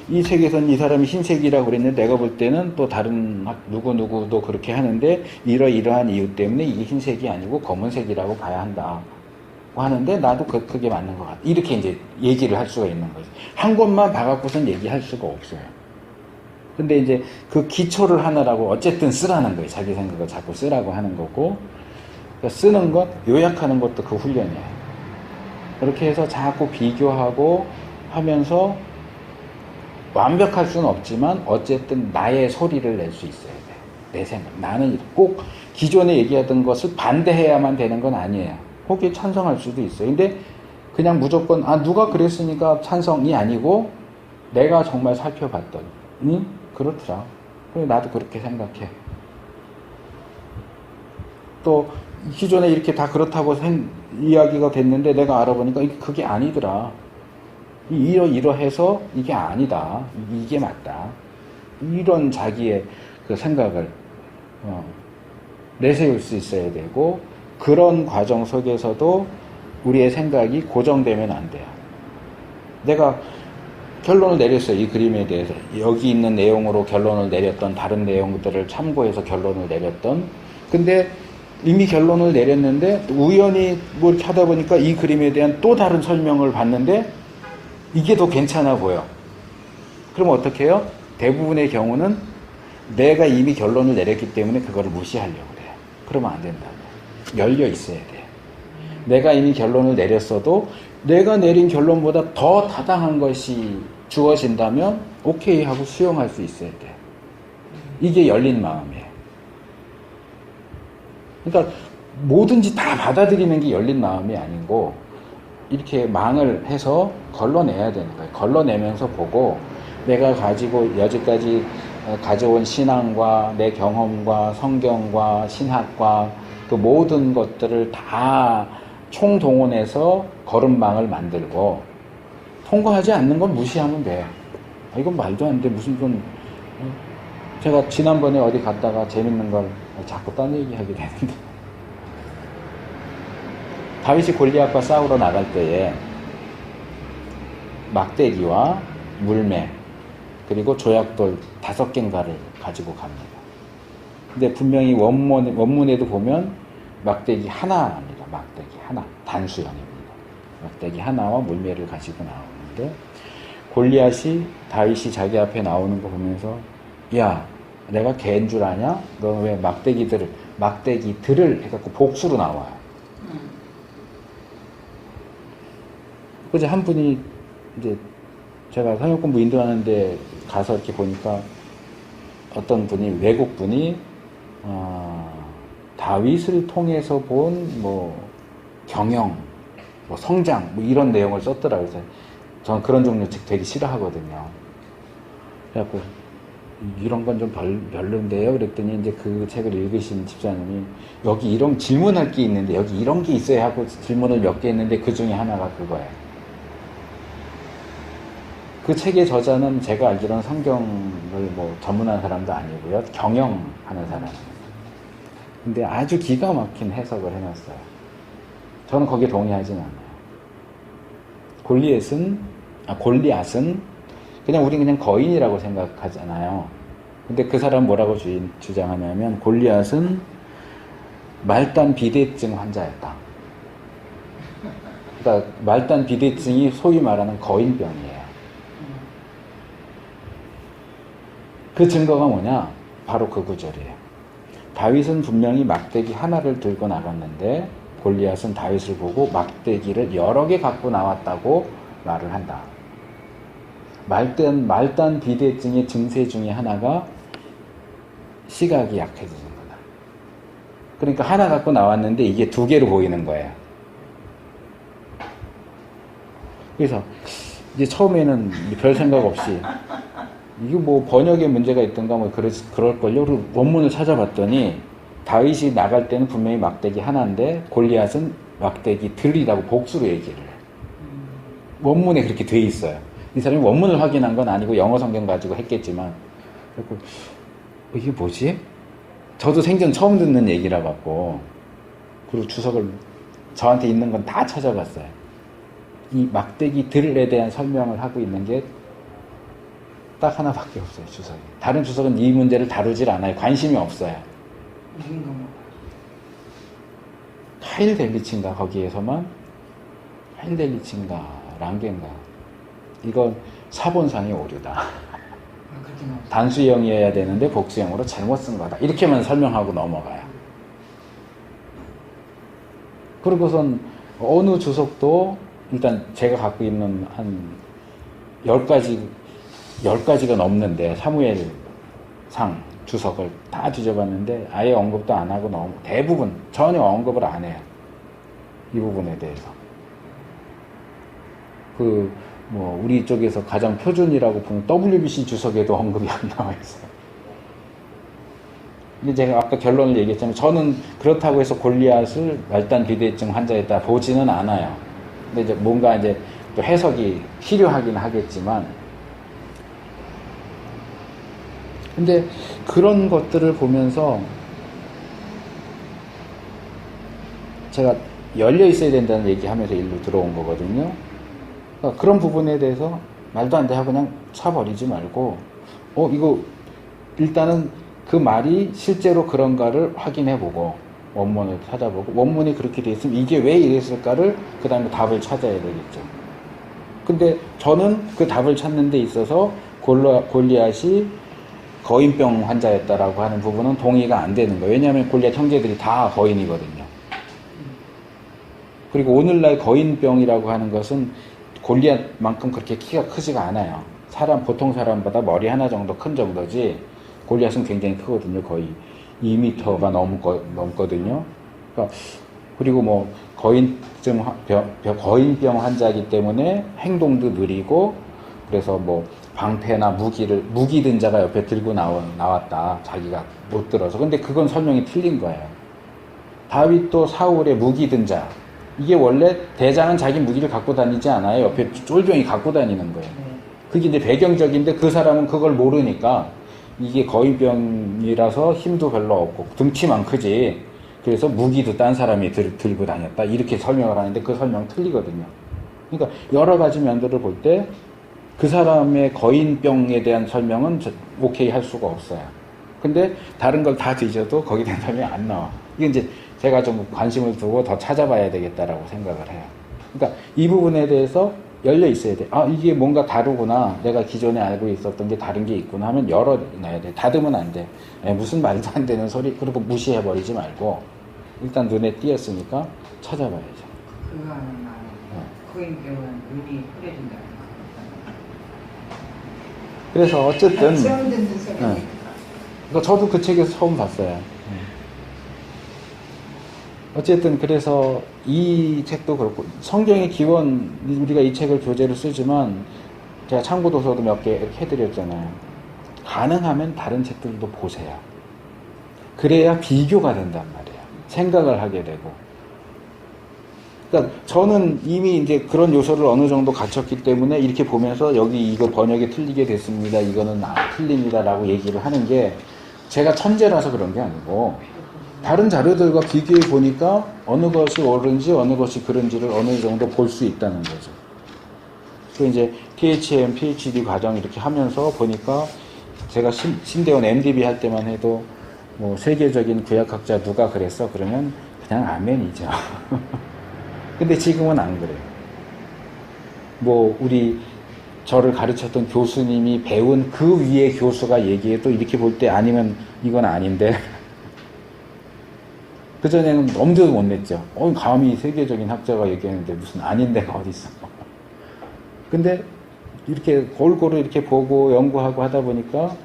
이 책에서는 이 사람이 흰색이라고 그랬는데 내가 볼 때는 또 다른 누구누구도 그렇게 하는데 이러이러한 이유 때문에 이게 흰색이 아니고 검은색이라고 봐야 한다. 하는데 나도 그게 맞는 것 같아. 이렇게 이제 얘기를 할 수가 있는 거지. 한 권만 봐갖고선 얘기할 수가 없어요. 근데 이제 그 기초를 하느라고 어쨌든 쓰라는 거예요. 자기 생각을 자꾸 쓰라고 하는 거고. 그러니까 쓰는 것, 요약하는 것도 그 훈련이에요. 그렇게 해서 자꾸 비교하고 하면서 완벽할 수는 없지만 어쨌든 나의 소리를 낼 수 있어야 돼. 내 생각. 나는 꼭 기존에 얘기하던 것을 반대해야만 되는 건 아니에요. 거기에 찬성할 수도 있어요. 근데 그냥 무조건 누가 그랬으니까 찬성이 아니고 내가 정말 살펴봤더니 그렇더라. 그래 나도 그렇게 생각해. 또 기존에 이렇게 다 그렇다고 이야기가 됐는데 내가 알아보니까 그게 아니더라. 이러해서 이게 아니다. 이게 맞다. 이런 자기의 그 생각을 내세울 수 있어야 되고 그런 과정 속에서도 우리의 생각이 고정되면 안 돼요. 내가 결론을 내렸어요. 이 그림에 대해서. 여기 있는 내용으로 결론을 내렸던 다른 내용들을 참고해서 결론을 내렸던 근데 이미 결론을 내렸는데 우연히 뭐 이렇게 하다 보니까 이 그림에 대한 또 다른 설명을 봤는데 이게 더 괜찮아 보여. 그럼 어떻게 해요? 대부분의 경우는 내가 이미 결론을 내렸기 때문에 그거를 무시하려고 그래요. 그러면 안 된다고. 열려 있어야 돼. 내가 이미 결론을 내렸어도 내가 내린 결론보다 더 타당한 것이 주어진다면 오케이 하고 수용할 수 있어야 돼. 이게 열린 마음이에요. 그러니까 뭐든지 다 받아들이는 게 열린 마음이 아니고 이렇게 망을 해서 걸러내야 되는 거예요. 걸러내면서 보고 내가 가지고 여지까지 가져온 신앙과 내 경험과 성경과 신학과 그 모든 것들을 다 총동원해서 걸음망을 만들고 통과하지 않는 건 무시하면 돼. 이건 말도 안 돼. 무슨 좀 제가 지난번에 어디 갔다가 재밌는 걸 자꾸 딴 얘기하게 되는데 다윗이 골리앗과 싸우러 나갈 때에 막대기와 물매 그리고 조약돌 5개인가를 가지고 갑니다. 근데 분명히 원문에도 보면 막대기 하나입니다. 막대기 하나. 단수형입니다. 막대기 하나와 물매를 가지고 나오는데 골리앗이 다윗이 자기 앞에 나오는 거 보면서 야 내가 개인 줄 아냐? 너 왜 막대기들을 해갖고 복수로 나와요. 그래서 한 분이 이제 제가 성역공부 인도하는데 가서 이렇게 보니까 어떤 분이 외국 분이 다윗을 통해서 본 뭐 경영, 뭐 성장 뭐 이런 내용을 썼더라고요. 그래서 저는 그런 종류 책 되게 싫어하거든요. 그래갖고 이런 건 좀 별론데요. 그랬더니 이제 그 책을 읽으신 집사님이 여기 이런 질문할 게 있는데 여기 이런 게 있어야 하고 질문을 몇 개 했는데 그 중에 하나가 그거예요. 그 책의 저자는 제가 알기로는 성경을 뭐 전문한 사람도 아니고요. 경영하는 사람이에요. 근데 아주 기가 막힌 해석을 해놨어요. 저는 거기에 동의하진 않아요. 골리앗은 그냥 우리 그냥 거인이라고 생각하잖아요. 근데 그 사람 뭐라고 주장하냐면 골리앗은 말단 비대증 환자였다. 그러니까 말단 비대증이 소위 말하는 거인병이에요. 그 증거가 뭐냐? 바로 그 구절이에요. 다윗은 분명히 막대기 하나를 들고 나갔는데 골리앗은 다윗을 보고 막대기를 여러 개 갖고 나왔다고 말을 한다. 말단 비대증의 증세 중에 하나가 시각이 약해지는 거다. 그러니까 하나 갖고 나왔는데 이게 두 개로 보이는 거예요. 그래서 이제 처음에는 별 생각 없이 이게 뭐 번역에 문제가 있던가 뭐 그럴걸요. 그리고 원문을 찾아봤더니 다윗이 나갈 때는 분명히 막대기 하나인데 골리앗은 막대기 들이라고 복수로 얘기를 해. 원문에 그렇게 돼 있어요. 이 사람이 원문을 확인한 건 아니고 영어 성경 가지고 했겠지만 그리고 이게 뭐지? 저도 생전 처음 듣는 얘기라 갖고 그리고 주석을 저한테 있는 건 다 찾아봤어요. 이 막대기 들에 대한 설명을 하고 있는 게 딱 하나밖에 없어요. 주석이. 다른 주석은 이 문제를 다루질 않아요. 관심이 없어요. 하일델리치인가 거기에서만 하일델리치인가 랑겐가 이건 사본상의 오류다. 단수형이어야 되는데 복수형으로 잘못 쓴 거다. 이렇게만 설명하고 넘어가요. 그리고선 어느 주석도 일단 제가 갖고 있는 한 10가지가 넘는데 사무엘상 주석을 다 뒤져봤는데 아예 언급도 안 하고 대부분 전혀 언급을 안 해요. 이 부분에 대해서. 우리 쪽에서 가장 표준이라고 보는 WBC 주석에도 언급이 안 나와 있어요. 근데 제가 아까 결론을 얘기했지만 저는 그렇다고 해서 골리앗을 말단 비대증 환자에다 보지는 않아요. 근데 이제 뭔가 이제 또 해석이 필요하긴 하겠지만 근데 그런 것들을 보면서 제가 열려 있어야 된다는 얘기하면서 일로 들어온 거거든요. 그러니까 그런 부분에 대해서 말도 안 돼 하고 그냥 차버리지 말고 이거 일단은 그 말이 실제로 그런가를 확인해보고 원문을 찾아보고 원문이 그렇게 돼 있으면 이게 왜 이랬을까를 그 다음에 답을 찾아야 되겠죠. 근데 저는 그 답을 찾는 데 있어서 골리앗이 거인병 환자였다라고 하는 부분은 동의가 안 되는 거예요. 왜냐하면 골리앗 형제들이 다 거인이거든요. 그리고 오늘날 거인병이라고 하는 것은 골리앗만큼 그렇게 키가 크지가 않아요. 보통 사람보다 머리 하나 정도 큰 정도지 골리앗은 굉장히 크거든요. 거의 2m가 넘거든요. 그러니까 그리고 뭐 거인병 환자이기 때문에 행동도 느리고 그래서 뭐 방패나 무기 든 자가 옆에 들고 나왔다. 자기가 못 들어서. 근데 그건 설명이 틀린 거예요. 다윗도 사울의 무기 든 자. 이게 원래 대장은 자기 무기를 갖고 다니지 않아요. 옆에 쫄병이 갖고 다니는 거예요. 그게 이제 배경적인데 그 사람은 그걸 모르니까 이게 거인병이라서 힘도 별로 없고 등치만 크지. 그래서 무기도 딴 사람이 들고 다녔다. 이렇게 설명을 하는데 그 설명 틀리거든요. 그러니까 여러 가지 면들을 볼 때 그 사람의 거인병에 대한 설명은 오케이 할 수가 없어요. 근데 다른 걸 다 뒤져도 거기에 대한 설명이 안 나와. 이게 이제 제가 좀 관심을 두고 더 찾아봐야 되겠다라고 생각을 해요. 그러니까 이 부분에 대해서 열려 있어야 돼. 이게 뭔가 다르구나. 내가 기존에 알고 있었던 게 다른 게 있구나 하면 열어놔야 돼. 닫으면 안 돼. 무슨 말도 안 되는 소리, 그리고 무시해버리지 말고 일단 눈에 띄었으니까 찾아봐야죠. 그거 하는 말은 거인병은 눈이 흐려진다. 그래서 어쨌든 처음 듣는 소리. 그러니까 저도 그 책에서 처음 봤어요. 어쨌든 그래서 이 책도 그렇고 성경의 기원 우리가 이 책을 교재로 쓰지만 제가 참고 도서도 몇 개 이렇게 해드렸잖아요. 가능하면 다른 책들도 보세요. 그래야 비교가 된단 말이에요. 생각을 하게 되고 그러니까 저는 이미 이제 그런 요소를 어느 정도 갖췄기 때문에 이렇게 보면서 여기 이거 번역이 틀리게 됐습니다. 이거는 틀립니다라고 얘기를 하는 게 제가 천재라서 그런 게 아니고 다른 자료들과 비교해 보니까 어느 것이 옳은지 어느 것이 그른지를 어느 정도 볼 수 있다는 거죠. 그 이제 THM, PhD 과정 이렇게 하면서 보니까 제가 신대원 MDB 할 때만 해도 뭐 세계적인 구약학자 누가 그랬어? 그러면 그냥 아멘이죠. 근데 지금은 안 그래요. 뭐 우리 저를 가르쳤던 교수님이 배운 그 위에 교수가 얘기해도 이렇게 볼 때 아니면 이건 아닌데 그전에는 엄두도 못 냈죠. 감히 세계적인 학자가 얘기했는데 무슨 아닌 데가 어딨어. 근데 이렇게 골고루 이렇게 보고 연구하고 하다 보니까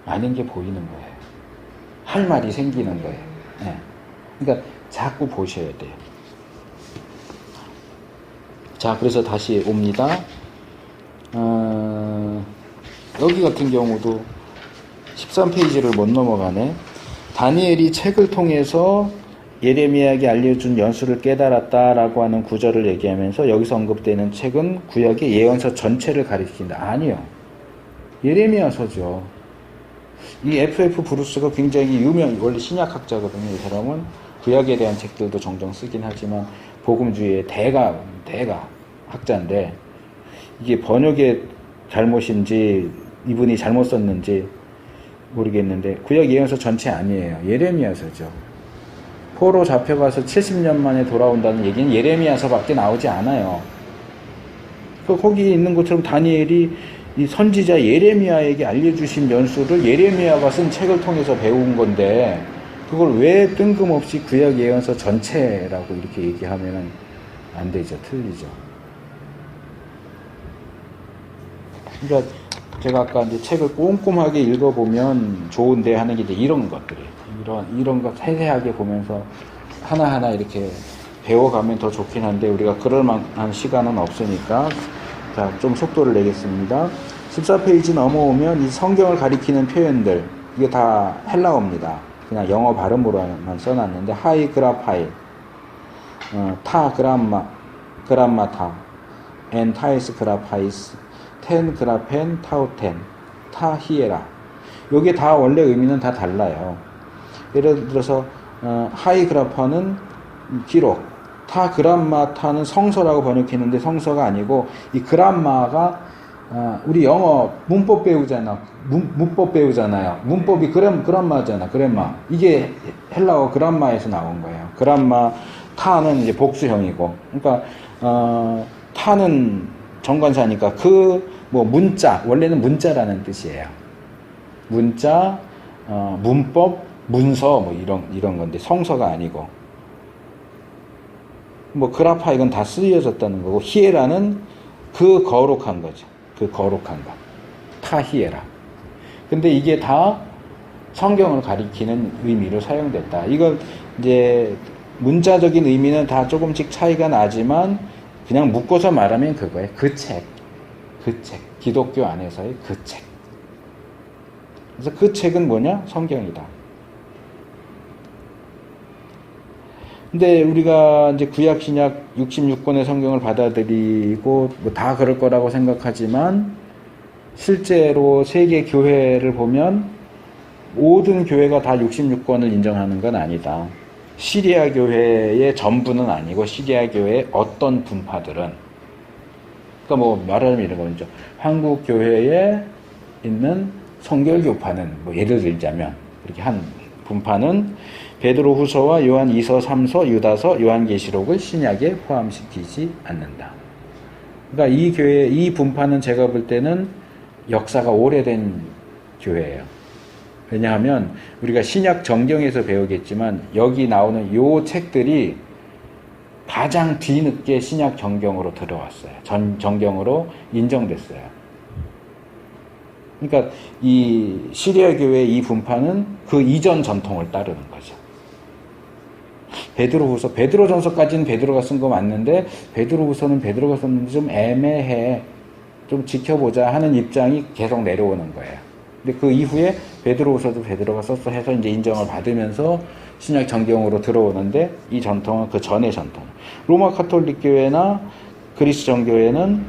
아닌 게 보이는 거예요. 할 말이 생기는 거예요. 네. 그러니까 자꾸 보셔야 돼요. 자, 그래서 다시 옵니다. 여기 같은 경우도 13페이지를 못 넘어가네. 다니엘이 책을 통해서 예레미야에게 알려준 연수를 깨달았다라고 하는 구절을 얘기하면서 여기서 언급되는 책은 구약의 예언서 전체를 가리킨다. 아니요. 예레미야서죠. 이 F.F. 브루스가 굉장히 원래 신약학자거든요. 이 사람은 구약에 대한 책들도 종종 쓰긴 하지만 복음주의의 대가 학자인데 이게 번역의 잘못인지 이분이 잘못 썼는지 모르겠는데 구약 예언서 전체 아니에요. 예레미야서죠. 포로 잡혀가서 70년 만에 돌아온다는 얘기는 예레미야서밖에 나오지 않아요. 거기 있는 것처럼 다니엘이 이 선지자 예레미야에게 알려주신 연수를 예레미야가 쓴 책을 통해서 배운 건데 그걸 왜 뜬금없이 구약 예언서 전체라고 이렇게 얘기하면은 안 되죠. 틀리죠. 그러니까 제가 아까 이제 책을 꼼꼼하게 읽어보면 좋은데 하는 게 이제 이런 것들이에요. 이런 것 세세하게 보면서 하나하나 이렇게 배워가면 더 좋긴 한데 우리가 그럴 만한 시간은 없으니까 자, 좀 속도를 내겠습니다. 14페이지 넘어오면 이 성경을 가리키는 표현들 이게 다 헬라어입니다. 그냥 영어 발음으로만 써놨는데 하이그라파이, 타 그람마타, 엔타이스 그라파이스, 텐 그라펜 타우텐, 타 히에라. 요게 다 원래 의미는 다 달라요. 예를 들어서 하이그라파는 기록, 타 그람마타는 성서라고 번역했는데 성서가 아니고 이 그람마가 우리 영어 문법 배우잖아요. 문법이 그람마잖아. 그람마. 이게 헬라어 그람마에서 나온 거예요. 그람마 타는 이제 복수형이고, 그러니까 타는 정관사니까 뭐 문자 원래는 문자라는 뜻이에요. 문자, 문법, 문서 뭐 이런 건데 성서가 아니고. 뭐 그라파 이건 다 쓰여졌다는 거고 히에라는 그 거룩한 거죠. 그 거룩한 것. 타히에라. 근데 이게 다 성경을 가리키는 의미로 사용됐다. 이거 이제 문자적인 의미는 다 조금씩 차이가 나지만 그냥 묶어서 말하면 그거예요. 그 책. 기독교 안에서의 그 책. 그래서 그 책은 뭐냐? 성경이다. 근데 우리가 이제 구약 신약 66권의 성경을 받아들이고 뭐 다 그럴 거라고 생각하지만 실제로 세계 교회를 보면 모든 교회가 다 66권을 인정하는 건 아니다. 시리아 교회의 전부는 아니고 시리아 교회의 어떤 분파들은 그러니까 뭐 말하자면 이런 거죠. 한국 교회에 있는 성결교파는 뭐 예를 들자면 이렇게 한 분파는 베드로후서와 요한 2서, 3서, 유다서, 요한계시록을 신약에 포함시키지 않는다. 그러니까 이 교회, 이 분파는 제가 볼 때는 역사가 오래된 교회예요. 왜냐하면 우리가 신약 정경에서 배우겠지만 여기 나오는 요 책들이 가장 뒤늦게 신약 정경으로 들어왔어요. 정경으로 인정됐어요. 그러니까 이 시리아 교회의 이 분파는 그 이전 전통을 따르는 거죠. 베드로후서, 베드로전서까지는 베드로가 쓴 거 맞는데 베드로후서는 베드로가 썼는데 좀 애매해. 좀 지켜보자 하는 입장이 계속 내려오는 거예요. 근데 그 이후에 베드로후서도 베드로가 썼어 해서 이제 인정을 받으면서 신약 정경으로 들어오는데 이 전통은 그 전의 전통. 로마 가톨릭 교회나 그리스 정교회는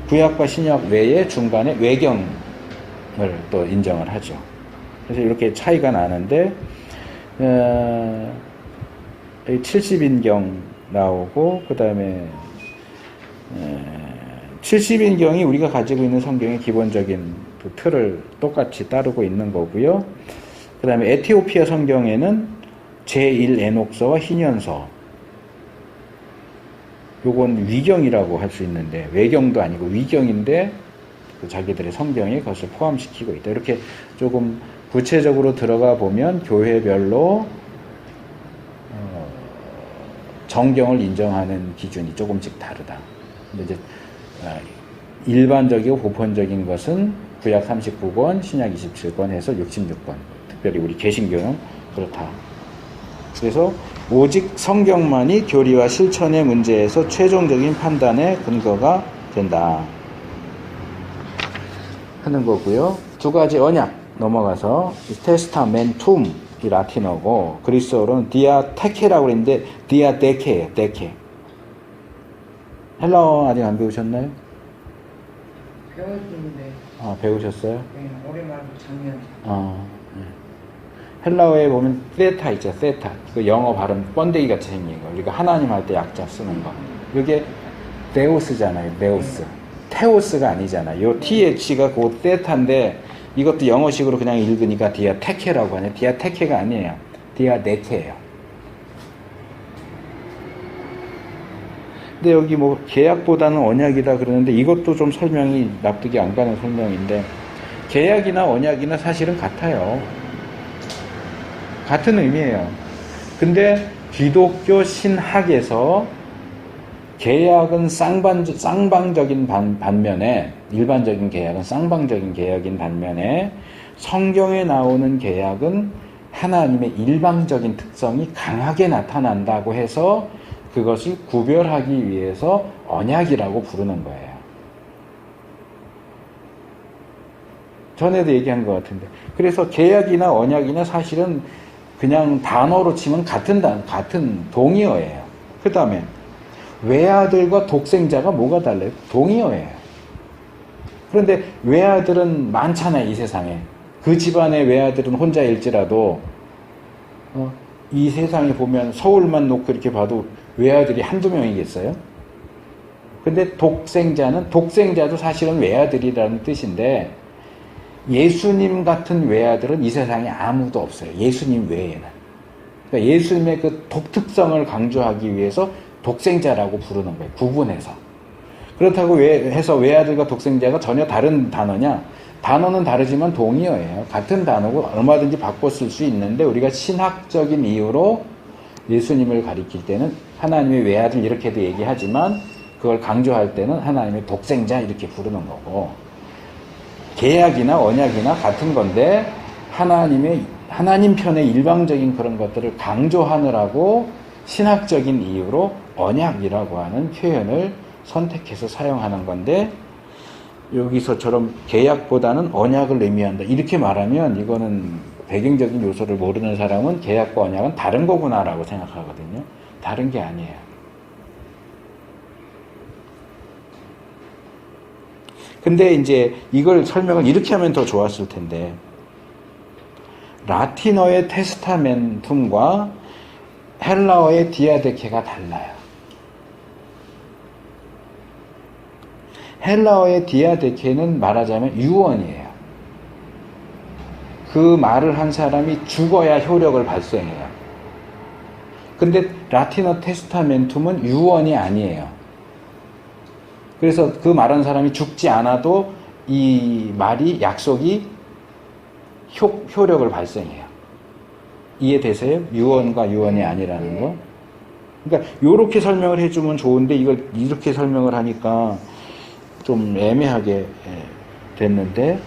구약과 신약 외에 중간에 외경을 또 인정을 하죠. 그래서 이렇게 차이가 나는데 70인경 나오고 그 다음에 70인경이 우리가 가지고 있는 성경의 기본적인 그 틀을 똑같이 따르고 있는 거고요. 그 다음에 에티오피아 성경에는 제1에녹서와 희년서, 요건 위경이라고 할 수 있는데 외경도 아니고 위경인데 그 자기들의 성경에 그것을 포함시키고 있다. 이렇게 조금 구체적으로 들어가 보면 교회별로 정경을 인정하는 기준이 조금씩 다르다. 근데 이제 일반적이고 보편적인 것은 구약 39권, 신약 27권 해서 66권. 특별히 우리 개신교는 그렇다. 그래서 오직 성경만이 교리와 실천의 문제에서 최종적인 판단의 근거가 된다 하는 거고요. 두 가지 언약 넘어가서 테스타멘툼 이 라틴어고 그리스어로는 디아테케라고 그랬는데 디아데케예요. 데케. 헬라어 아직 안 배우셨나요? 배웠는데. 아, 배우셨어요? 네, 올해 말고 작년. 네. 헬라어에 보면 세타 있죠. 세타. 그 영어 발음 번데기 같이 생긴 거. 우리가 하나님 할 때 약자 쓰는 거. 이게 데우스잖아요. 데우스. 테오스가 아니잖아요. 요 TH가 그 세타인데 이것도 영어식으로 그냥 읽으니까 디아테케라고 하네. 디아테케가 아니에요. 디아데케예요. 근데 여기 뭐 계약보다는 언약이다 그러는데 이것도 좀 설명이 납득이 안 가는 설명인데 계약이나 언약이나 사실은 같아요. 같은 의미예요. 근데 기독교 신학에서 계약은 쌍방적인 반면에 일반적인 계약은 쌍방적인 계약인 반면에 성경에 나오는 계약은 하나님의 일방적인 특성이 강하게 나타난다고 해서 그것을 구별하기 위해서 언약이라고 부르는 거예요. 전에도 얘기한 것 같은데 그래서 계약이나 언약이나 사실은 그냥 단어로 치면 같은 동의어예요. 그 다음에 외아들과 독생자가 뭐가 달라요? 동의어예요. 그런데 외아들은 많잖아요, 이 세상에. 그 집안의 외아들은 혼자일지라도 이 세상에 보면 서울만 놓고 이렇게 봐도 외아들이 한두 명이겠어요? 근데 독생자도 사실은 외아들이라는 뜻인데 예수님 같은 외아들은 이 세상에 아무도 없어요. 예수님 외에는. 그러니까 예수님의 그 독특성을 강조하기 위해서 독생자라고 부르는 거예요. 구분해서. 그렇다고 해서 외아들과 독생자가 전혀 다른 단어냐? 단어는 다르지만 동의어예요. 같은 단어고 얼마든지 바꿔 쓸 수 있는데 우리가 신학적인 이유로 예수님을 가리킬 때는 하나님의 외아들 이렇게도 얘기하지만 그걸 강조할 때는 하나님의 독생자 이렇게 부르는 거고 계약이나 언약이나 같은 건데 하나님 편의 일방적인 그런 것들을 강조하느라고 신학적인 이유로 언약이라고 하는 표현을 선택해서 사용하는 건데 여기서처럼 계약보다는 언약을 의미한다. 이렇게 말하면 이거는 배경적인 요소를 모르는 사람은 계약과 언약은 다른 거구나라고 생각하거든요. 다른 게 아니에요. 근데 이제 이걸 설명을 이렇게 하면 더 좋았을 텐데 라틴어의 테스타멘툼과 헬라어의 디아데케가 달라요. 헬라어의 디아데케는 말하자면 유언이에요. 그 말을 한 사람이 죽어야 효력을 발생해요. 근데 라틴어 테스타멘툼은 유언이 아니에요. 그래서 그 말한 사람이 죽지 않아도 이 말이 약속이 효력을 발생해요. 이해되세요? 유언과 유언이 아니라는 거. 그러니까 이렇게 설명을 해주면 좋은데 이걸 이렇게 설명을 하니까 좀 애매하게 됐는데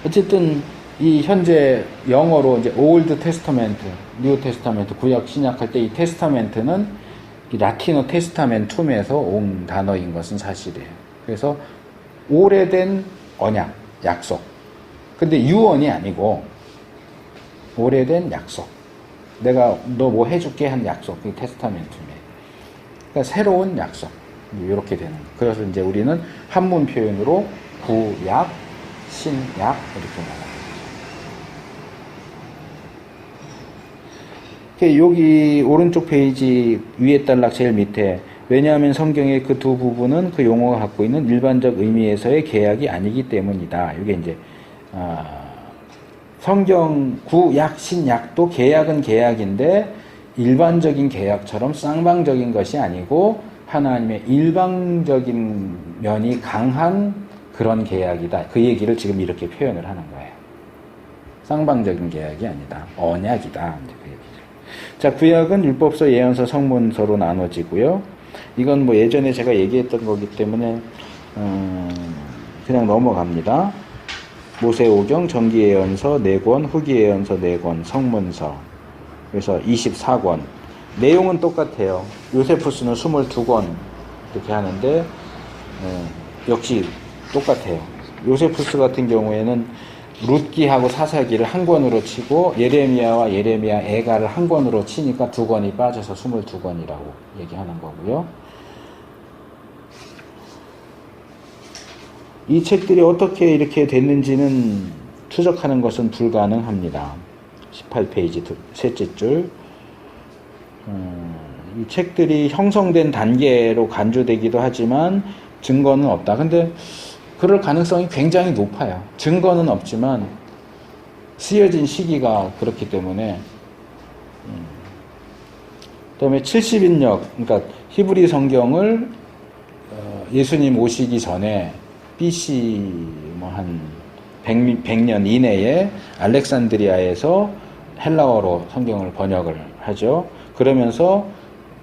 어쨌든 이 현재 영어로 이제 올드 테스타멘트, 뉴 테스타멘트, 구약 신약할 때 이 테스타멘트는 이 라틴어 테스타멘툼에서 온 단어인 것은 사실이에요. 그래서 오래된 언약, 약속. 근데 유언이 아니고 오래된 약속. 내가 너 뭐 해줄게 한 약속. 그게 테스타멘트입니다. 그러니까 새로운 약속. 이렇게 되는 거예요. 그래서 이제 우리는 한문 표현으로 구약, 신약 이렇게 나가요. 여기 오른쪽 페이지 위에 단락 제일 밑에 왜냐하면 성경의 그 두 부분은 그 용어가 갖고 있는 일반적 의미에서의 계약이 아니기 때문이다. 이게 이제 성경 구약 신약도 계약은 계약인데 일반적인 계약처럼 쌍방적인 것이 아니고 하나님의 일방적인 면이 강한 그런 계약이다. 그 얘기를 지금 이렇게 표현을 하는 거예요. 쌍방적인 계약이 아니다. 언약이다. 이제 그 얘기죠. 자, 구약은 율법서, 예언서, 성문서로 나눠지고요. 이건 뭐 예전에 제가 얘기했던 거기 때문에 그냥 넘어갑니다. 모세오경, 정기예언서 4권, 후기예언서 4권, 성문서. 그래서 24권. 내용은 똑같아요. 요세푸스는 22권 이렇게 하는데 역시 똑같아요. 요세푸스 같은 경우에는 룻기하고 사사기를 한 권으로 치고 예레미야와 예레미야 애가를 한 권으로 치니까 2권이 빠져서 22권이라고 얘기하는 거고요. 이 책들이 어떻게 이렇게 됐는지는 추적하는 것은 불가능합니다. 18페이지 셋째 줄. 이 책들이 형성된 단계로 간주되기도 하지만 증거는 없다. 근데 그럴 가능성이 굉장히 높아요. 증거는 없지만 쓰여진 시기가 그렇기 때문에. 그다음에 70인역, 그러니까 히브리 성경을 예수님 오시기 전에 BC 뭐 한 100년 이내에 알렉산드리아에서 헬라어로 성경을 번역을 하죠. 그러면서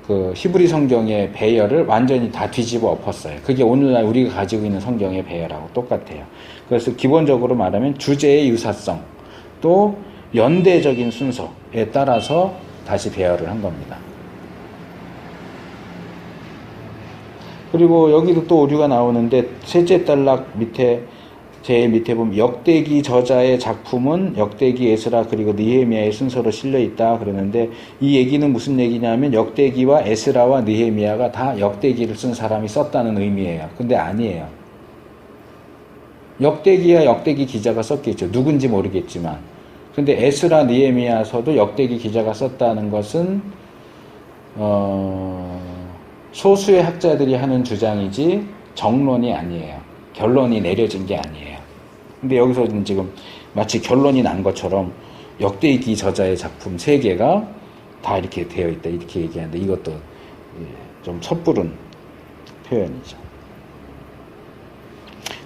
그 히브리 성경의 배열을 완전히 다 뒤집어 엎었어요. 그게 오늘날 우리가 가지고 있는 성경의 배열하고 똑같아요. 그래서 기본적으로 말하면 주제의 유사성 또 연대적인 순서에 따라서 다시 배열을 한 겁니다. 그리고 여기도 또 오류가 나오는데 셋째 단락 밑에 제일 밑에 보면 역대기 저자의 작품은 역대기, 에스라 그리고 느헤미야의 순서로 실려 있다 그러는데 이 얘기는 무슨 얘기냐면 역대기와 에스라와 느헤미야가 다 역대기를 쓴 사람이 썼다는 의미예요. 근데 아니에요. 역대기야 역대기 기자가 썼겠죠. 누군지 모르겠지만. 근데 에스라, 느헤미야서도 역대기 기자가 썼다는 것은 소수의 학자들이 하는 주장이지 정론이 아니에요. 결론이 내려진 게 아니에요. 근데 여기서는 지금 마치 결론이 난 것처럼 역대기 저자의 작품 3개가 다 이렇게 되어 있다 이렇게 얘기하는데 이것도 좀 섣부른 표현이죠.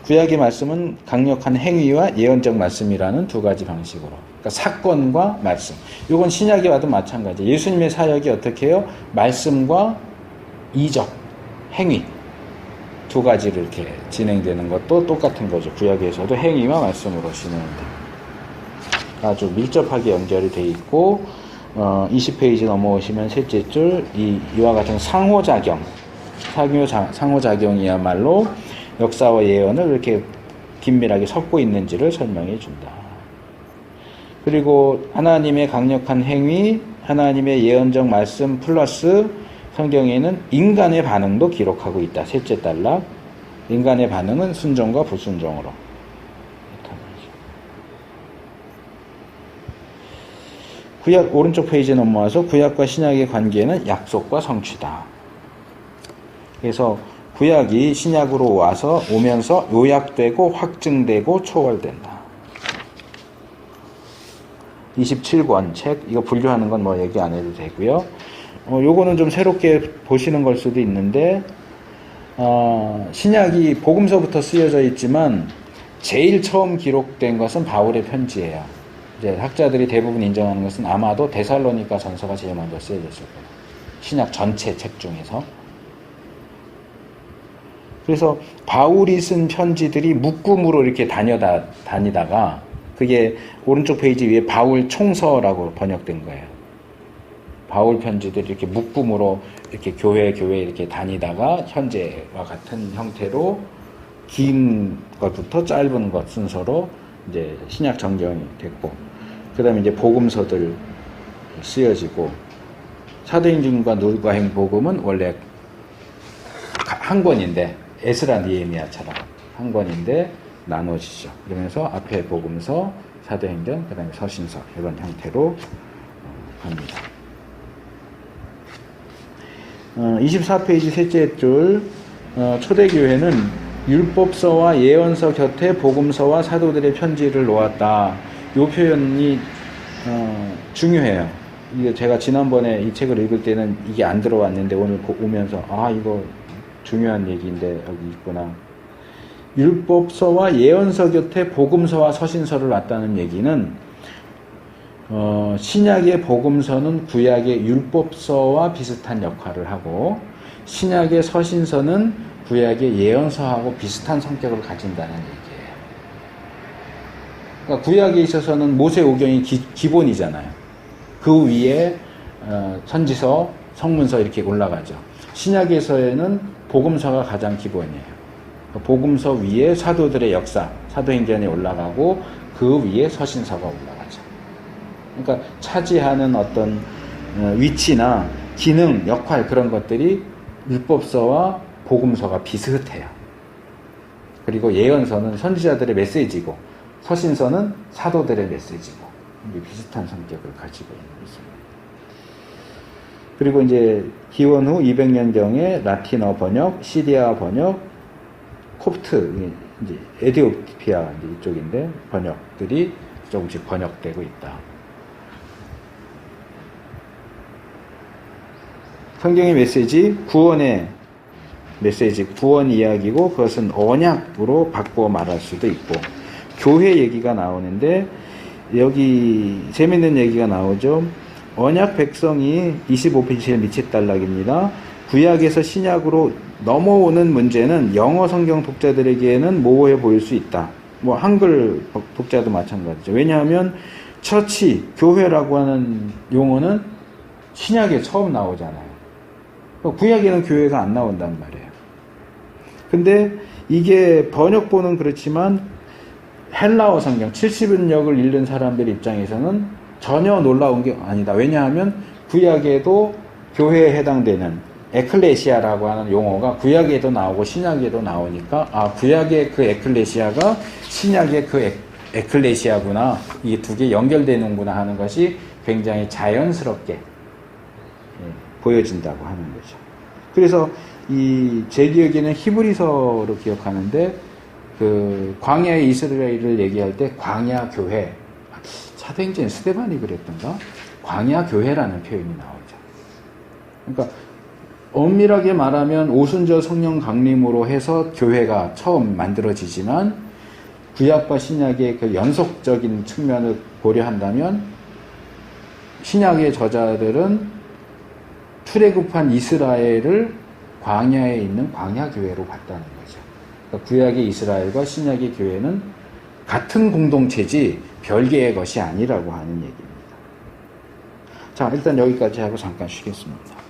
구약의 말씀은 강력한 행위와 예언적 말씀이라는 두 가지 방식으로, 그러니까 사건과 말씀. 이건 신약에 와도 마찬가지. 예수님의 사역이 어떻게 해요? 말씀과 이적, 행위 두 가지로 이렇게 진행되는 것도 똑같은 거죠. 구약에서도 행위와 말씀으로 진행됩니다. 아주 밀접하게 연결이 되어 있고 20페이지 넘어오시면 셋째 줄 이와 같은 상호작용이야말로 역사와 예언을 이렇게 긴밀하게 섞고 있는지를 설명해 준다. 그리고 하나님의 강력한 행위, 하나님의 예언적 말씀 플러스 성경에는 인간의 반응도 기록하고 있다. 셋째 단락. 인간의 반응은 순종과 불순종으로. 구약 오른쪽 페이지에 넘어와서 구약과 신약의 관계는 약속과 성취다. 그래서 구약이 신약으로 오면서 요약되고 확증되고 초월된다. 27권 책, 이거 분류하는 건 뭐 얘기 안 해도 되고요. 요거는 좀 새롭게 보시는 걸 수도 있는데, 신약이 복음서부터 쓰여져 있지만, 제일 처음 기록된 것은 바울의 편지예요. 이제 학자들이 대부분 인정하는 것은 아마도 데살로니가 전서가 제일 먼저 쓰여졌을 거예요. 신약 전체 책 중에서. 그래서 바울이 쓴 편지들이 묶음으로 이렇게 다니다가, 그게 오른쪽 페이지 위에 바울 총서라고 번역된 거예요. 바울 편지들이 이렇게 묶음으로 이렇게 교회 이렇게 다니다가 현재와 같은 형태로 긴 것부터 짧은 것 순서로 이제 신약 정경이 됐고, 그 다음에 이제 복음서들 쓰여지고, 사도행전과 누가행 복음은 원래 한 권인데, 에스라 니에미야처럼 한 권인데 나눠지죠. 그러면서 앞에 복음서, 사도행전, 그 다음에 서신서 이런 형태로 갑니다. 24페이지 셋째 줄, 초대교회는 율법서와 예언서 곁에 복음서와 사도들의 편지를 놓았다. 이 표현이 중요해요. 이게 제가 지난번에 이 책을 읽을 때는 이게 안 들어왔는데 오늘 오면서 이거 중요한 얘기인데 여기 있구나. 율법서와 예언서 곁에 복음서와 서신서를 놨다는 얘기는 신약의 복음서는 구약의 율법서와 비슷한 역할을 하고, 신약의 서신서는 구약의 예언서하고 비슷한 성격을 가진다는 얘기예요. 그러니까 구약에 있어서는 모세오경이 기본이잖아요. 그 위에 선지서, 성문서 이렇게 올라가죠. 신약에서는 복음서가 가장 기본이에요. 복음서 위에 사도들의 역사, 사도행전이 올라가고 그 위에 서신서가 올라가죠. 그러니까 차지하는 어떤 위치나 기능, 역할 그런 것들이 율법서와 복음서가 비슷해요. 그리고 예언서는 선지자들의 메시지고 서신서는 사도들의 메시지고 비슷한 성격을 가지고 있는 것입니다. 그리고 이제 기원 후 200년경에 라틴어 번역, 시리아 번역, 콥트, 이제 에티오피아 이쪽인데 번역들이 조금씩 번역되고 있다. 성경의 메시지, 구원의 메시지, 구원 이야기고 그것은 언약으로 바꾸어 말할 수도 있고, 교회 얘기가 나오는데 여기 재밌는 얘기가 나오죠. 언약 백성이 25페이지 제일 밑에 단락입니다. 구약에서 신약으로 넘어오는 문제는 영어 성경 독자들에게는 모호해 보일 수 있다. 뭐 한글 독자도 마찬가지죠. 왜냐하면 처치, 교회라고 하는 용어는 신약에 처음 나오잖아요. 구약에는 교회가 안 나온단 말이에요. 근데 이게 번역본은 그렇지만 헬라어 성경 70인역을 읽는 사람들 입장에서는 전혀 놀라운 게 아니다. 왜냐하면 구약에도 교회에 해당되는 에클레시아라고 하는 용어가 구약에도 나오고 신약에도 나오니까 구약의 그 에클레시아가 신약의 그 에클레시아구나, 이게 두 개 연결되는구나 하는 것이 굉장히 자연스럽게 보여진다고 하는 거죠. 그래서 제 기억에는 히브리서로 기억하는데 그 광야의 이스라엘을 얘기할 때 광야 교회, 사도행전 스데반이 그랬던가, 광야 교회라는 표현이 나오죠. 그러니까 엄밀하게 말하면 오순절 성령 강림으로 해서 교회가 처음 만들어지지만 구약과 신약의 그 연속적인 측면을 고려한다면 신약의 저자들은 출애굽한 이스라엘을 광야에 있는 광야교회로 봤다는 거죠. 그러니까 구약의 이스라엘과 신약의 교회는 같은 공동체지 별개의 것이 아니라고 하는 얘기입니다. 자, 일단 여기까지 하고 잠깐 쉬겠습니다.